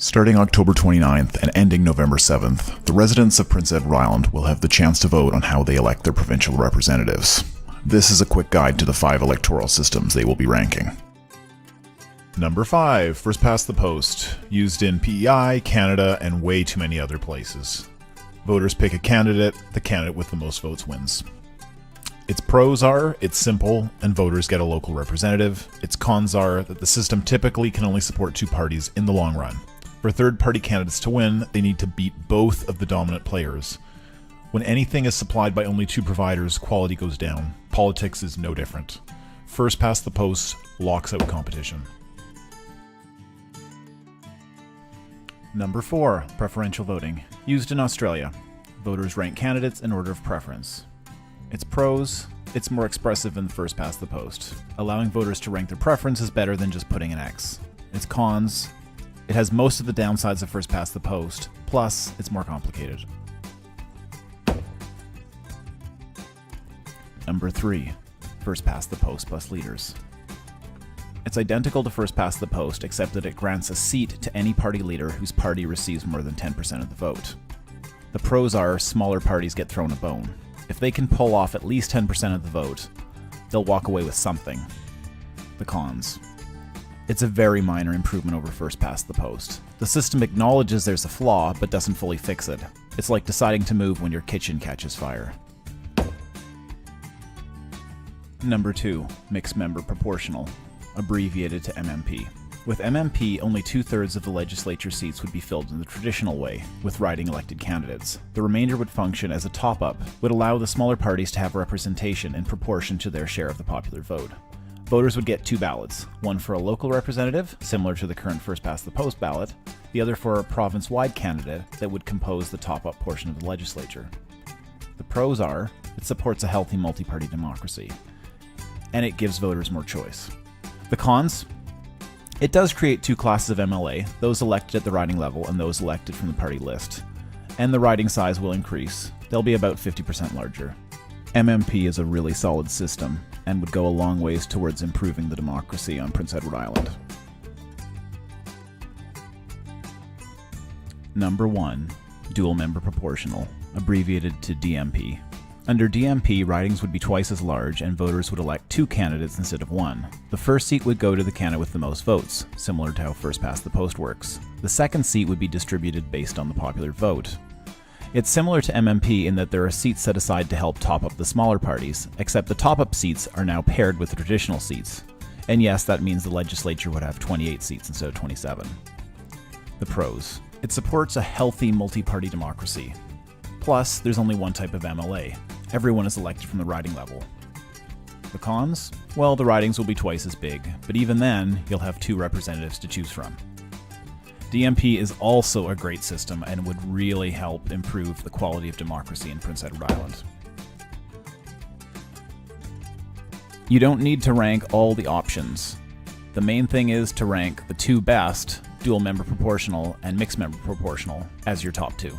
Starting October 29th and ending November 7th, the residents of Prince Edward Island will have the chance to vote on how they elect their provincial representatives. This is a quick guide to the 5 electoral systems they will be ranking. Number 5, first past the post, used in PEI, Canada, and way too many other places. Voters pick a candidate, the candidate with the most votes wins. Its pros are, it's simple, and voters get a local representative. Its cons are that the system typically can only support 2 parties in the long run. For third-party candidates to win, they need to beat both of the dominant players. When anything is supplied by only 2 providers, quality goes down. Politics is no different. First past the post locks out competition. Number 4, preferential voting. Used in Australia. Voters rank candidates in order of preference. Its pros, it's more expressive than first past the post. Allowing voters to rank their preference is better than just putting an X. Its cons, it has most of the downsides of first past the post, plus it's more complicated. Number 3, first past the post plus leaders. It's identical to first past the post, except that it grants a seat to any party leader whose party receives more than 10% of the vote. The pros are smaller parties get thrown a bone. If they can pull off at least 10% of the vote, they'll walk away with something. The cons. It's a very minor improvement over first past the post. The system acknowledges there's a flaw, but doesn't fully fix it. It's like deciding to move when your kitchen catches fire. Number 2, mixed member proportional, abbreviated to MMP. With MMP, only 2/3 of the legislature seats would be filled in the traditional way, with riding elected candidates. The remainder would function as a top-up, would allow the smaller parties to have representation in proportion to their share of the popular vote. Voters would get 2 ballots, one for a local representative, similar to the current first-past-the-post ballot, the other for a province-wide candidate that would compose the top-up portion of the legislature. The pros are, it supports a healthy multi-party democracy, and it gives voters more choice. The cons? It does create 2 classes of MLA, those elected at the riding level and those elected from the party list. And the riding size will increase. They'll be about 50% larger. MMP is a really solid system, and would go a long ways towards improving the democracy on Prince Edward Island. Number 1, dual member proportional, abbreviated to DMP. Under DMP, ridings would be twice as large, and voters would elect 2 candidates instead of 1. The first seat would go to the candidate with the most votes, similar to how first past the post works. The second seat would be distributed based on the popular vote. It's similar to MMP in that there are seats set aside to help top up the smaller parties, except the top-up seats are now paired with the traditional seats. And yes, that means the legislature would have 28 seats instead of 27. The pros. It supports a healthy multi-party democracy. Plus, there's only one type of MLA. Everyone is elected from the riding level. The cons? Well, the ridings will be twice as big, but even then, you'll have 2 representatives to choose from. DMP is also a great system and would really help improve the quality of democracy in Prince Edward Island. You don't need to rank all the options. The main thing is to rank the 2 best, dual member proportional and mixed member proportional, as your top 2.